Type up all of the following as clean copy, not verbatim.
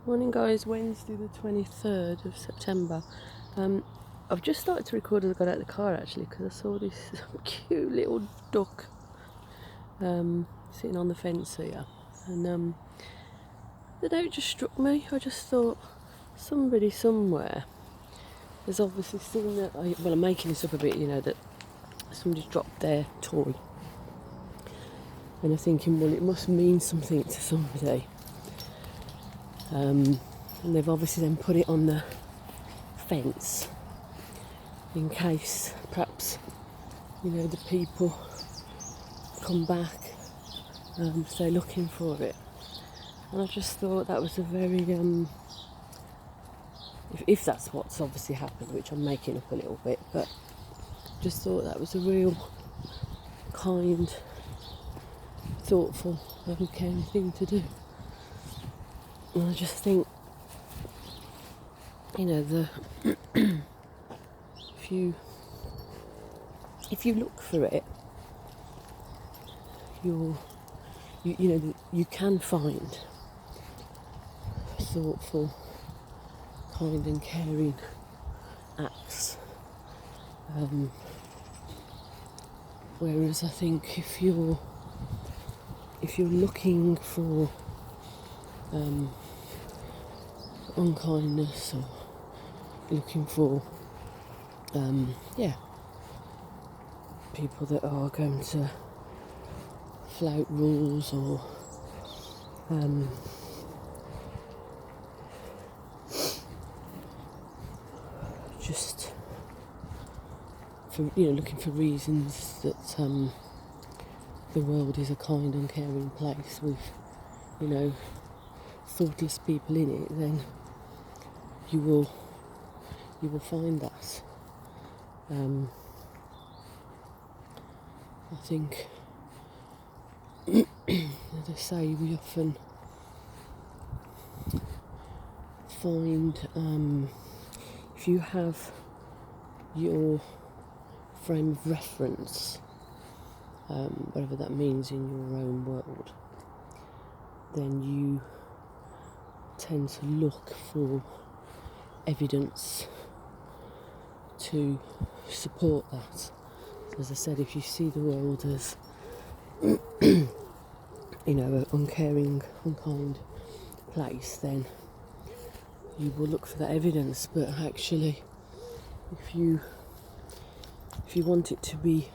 Morning guys, Wednesday the 23rd of September. I've just started to record as I got out of the car actually because I saw this cute little duck sitting on the fence here, and the note just struck me. I just thought somebody somewhere has obviously seen that, I'm making this up a bit, that somebody's dropped their toy, and I'm thinking, well, it must mean something to somebody. And they've obviously then put it on the fence in case perhaps the people come back and they're looking for it. And I just thought that was a very if that's what's obviously happened, which I'm making up a little bit, but just thought that was a real kind, thoughtful, caring thing to do. And I just think the if you look for it, you can find thoughtful, kind and caring acts. Whereas I think if you're looking for unkindness, or looking for people that are going to flout rules, or just for looking for reasons that the world is a kind and caring place with thoughtless people in it, then you will find that. I think, as I say, we often find if you have your frame of reference, whatever that means in your own world, then you tend to look for evidence to support that. As I said, if you see the world as an uncaring, unkind place, then you will look for that evidence. But actually, if you want it to be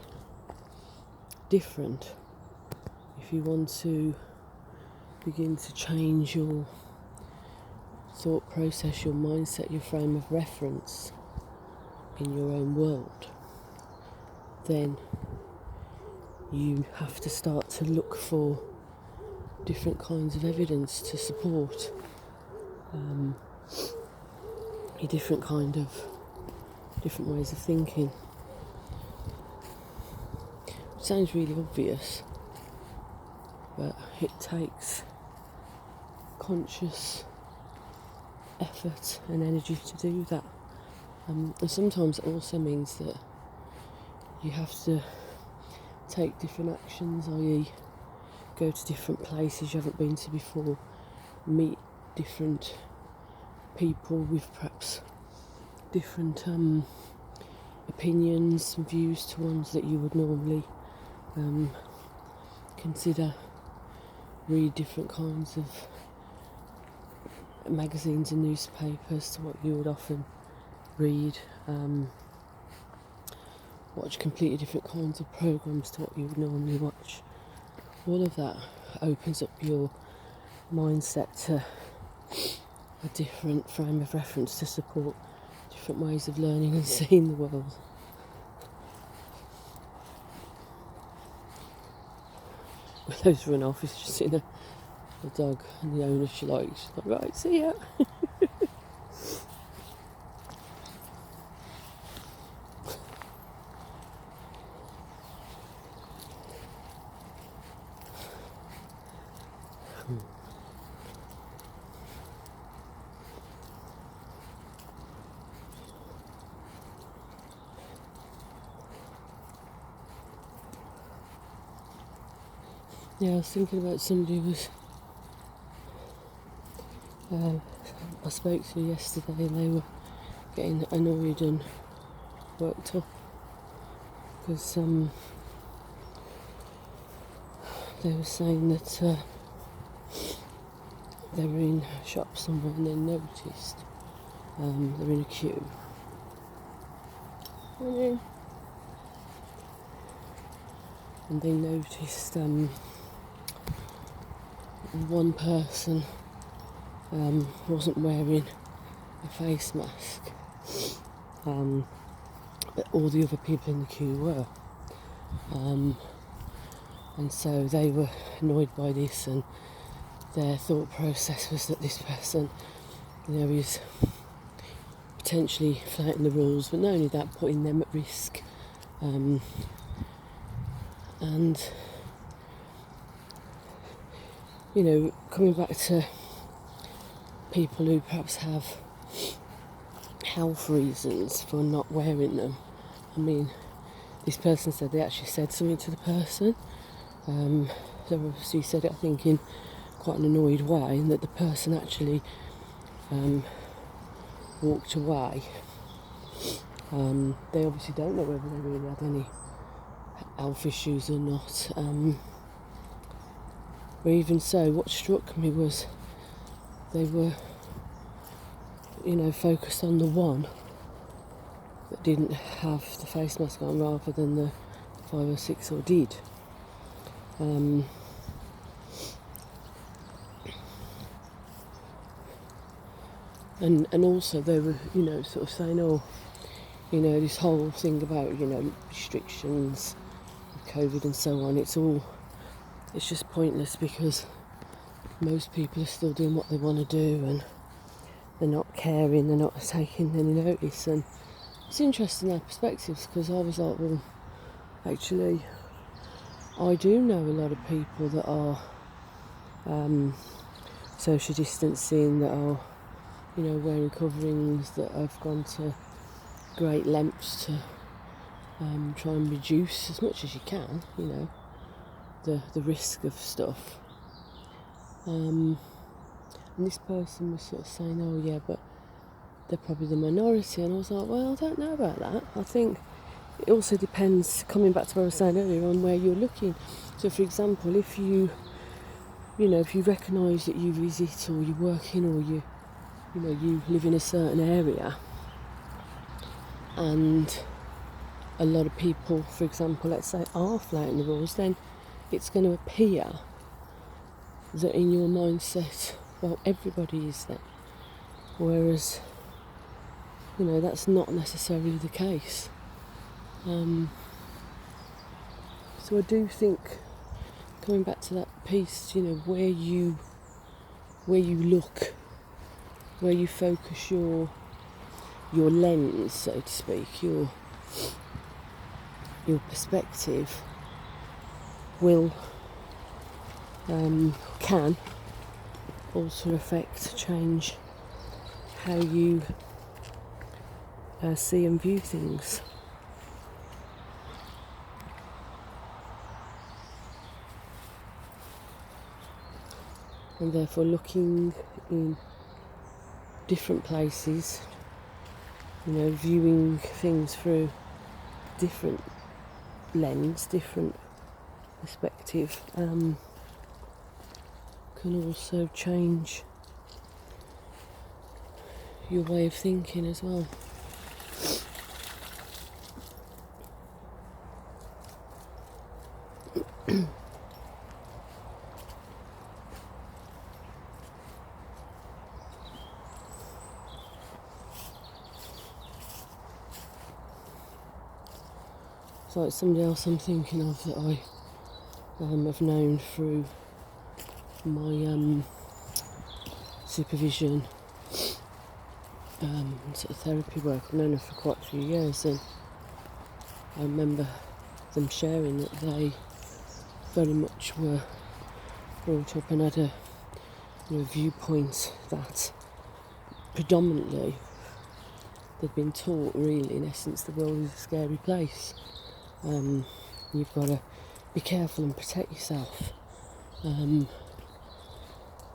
different, if you want to begin to change your thought process, your mindset, your frame of reference in your own world, then you have to start to look for different kinds of evidence to support a different ways of thinking. It sounds really obvious, but it takes conscious effort and energy to do that. And sometimes it also means that you have to take different actions, i.e. go to different places you haven't been to before, meet different people with perhaps different opinions and views to ones that you would normally consider, read different kinds of magazines and newspapers to what you would often read, watch completely different kinds of programmes to what you would normally watch. All of that opens up your mindset to a different frame of reference to support different ways of learning and seeing the world. Willow's run off, it's just seen a dog, and the owner, she's like, right, see ya. Yeah, I was thinking about somebody who was I spoke to yesterday and they were getting annoyed and worked up because they were saying that they were in a shop somewhere and they noticed they're in a queue. And they noticed one person wasn't wearing a face mask, but all the other people in the queue were. And so they were annoyed by this, and their thought process was that this person, is potentially flouting the rules, but not only that, putting them at risk. And coming back to people who perhaps have health reasons for not wearing them. I mean, this person said they actually said something to the person. They obviously said it, I think, in quite an annoyed way, and that the person actually walked away. They obviously don't know whether they really had any health issues or not. But even so, what struck me was they were, focused on the one that didn't have the face mask on rather than the 5 or 6 or did. And also they were, sort of saying, this whole thing about, restrictions, COVID and so on, it's just pointless because most people are still doing what they want to do and they're not caring, they're not taking any notice. And it's interesting their perspectives, because I was like, well, actually, I do know a lot of people that are social distancing, that are, wearing coverings, that have gone to great lengths to try and reduce as much as you can, the risk of stuff. And this person was sort of saying, oh yeah, but they're probably the minority. And I was like, well, I don't know about that. I think it also depends, coming back to what I was saying earlier, on where you're looking. So for example, if you recognise that you visit or you work in, or you live in a certain area, and a lot of people, for example, let's say, are flouting the rules, then it's going to appear that in your mindset, well, everybody is then. Whereas, that's not necessarily the case. So I do think, coming back to that piece, where you look, where you focus your lens, so to speak, your perspective will can also affect, change how you see and view things. And therefore looking in different places, viewing things through different lens, different perspective, can also change your way of thinking as well. It's like somebody else I'm thinking of that I have known through my supervision, sort of therapy work. I've known her for quite a few years, and I remember them sharing that they very much were brought up and had a viewpoint that predominantly they'd been taught, really, in essence, the world is a scary place. You've got to be careful and protect yourself.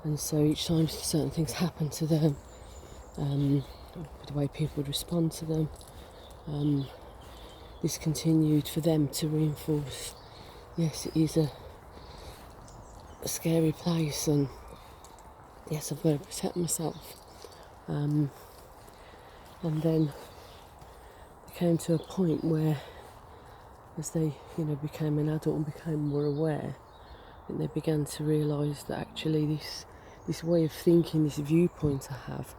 And so each time certain things happen to them, the way people would respond to them, this continued for them to reinforce, yes, it is a scary place, and yes, I've got to protect myself. And then it came to a point where, as they, became an adult and became more aware, that they began to realise that actually this way of thinking, this viewpoint I have,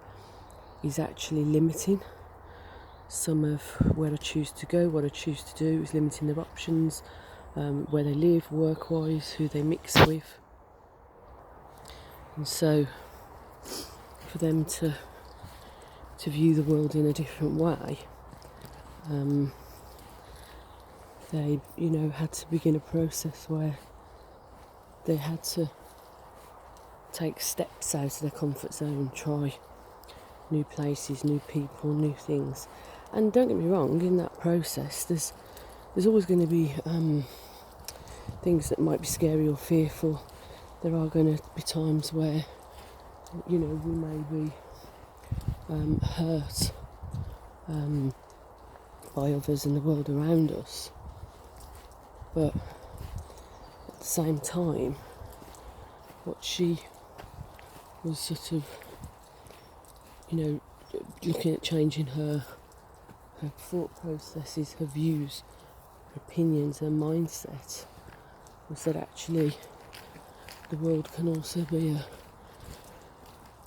is actually limiting some of where I choose to go, what I choose to do. It's limiting their options, where they live, work-wise, who they mix with. And so for them to view the world in a different way, they, had to begin a process where they had to take steps out of their comfort zone, try new places, new people, new things. And don't get me wrong, in that process there's always going to be things that might be scary or fearful. There are going to be times where, we may be hurt by others in the world around us. But at the same time, what she was sort of, looking at changing her thought processes, her views, her opinions, her mindset, was that actually the world can also be a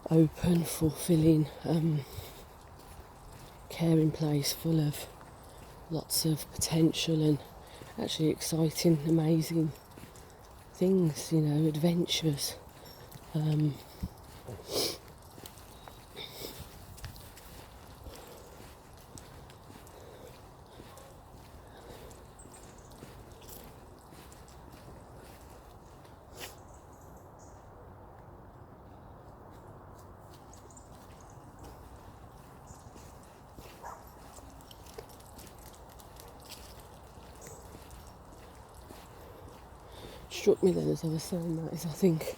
open, fulfilling, caring place full of lots of potential and actually exciting, amazing things, adventures. Struck me then as I was saying that is, I think,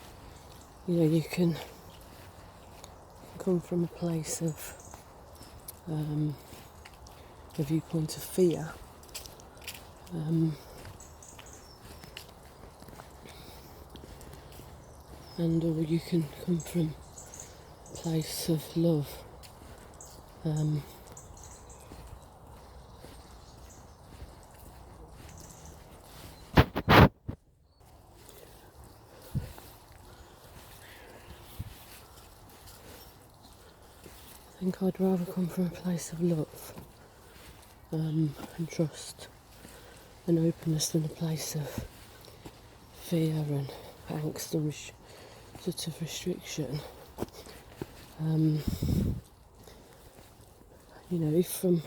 you can come from a place of a viewpoint of fear, and or you can come from a place of love. I think I'd rather come from a place of love and trust and openness than a place of fear and angst and sort of restriction. If from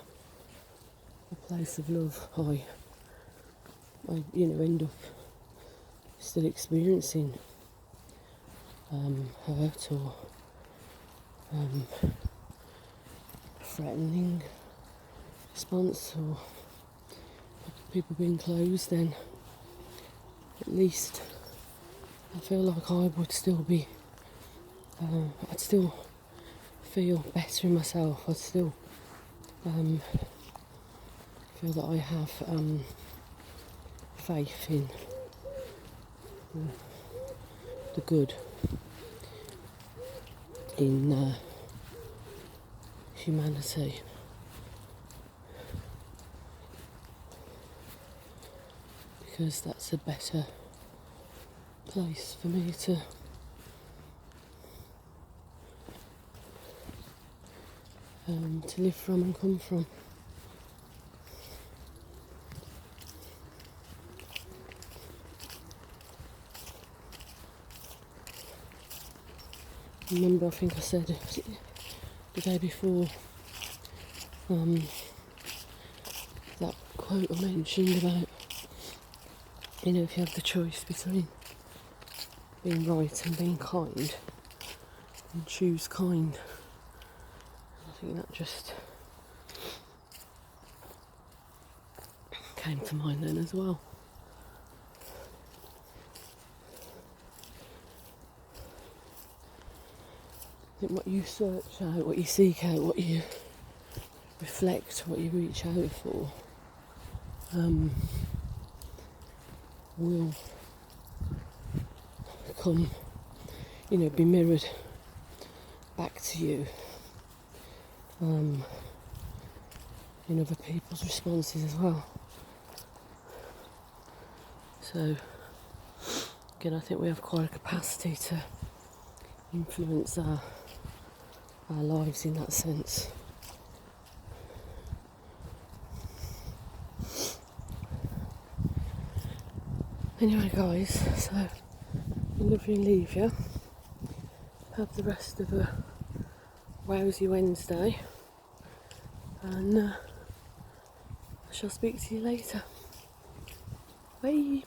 a place of love I end up still experiencing hurt or threatening response or people being closed, then at least I feel like I would still be, I'd still feel better in myself. I'd still feel that I have faith in the good, in humanity. Because that's a better place for me to live from and come from. Remember, I think I said the day before, that quote I mentioned about, if you have the choice between being right and being kind, and choose kind. I think that just came to mind then as well. think what you search out, what you seek out, what you reflect, what you reach out for, will come, be mirrored back to you in other people's responses as well. So, again, I think we have quite a capacity to influence our lives in that sense. Anyway, guys, so I love you and leave you. Have the rest of a wowsy Wednesday, and I shall speak to you later. Bye.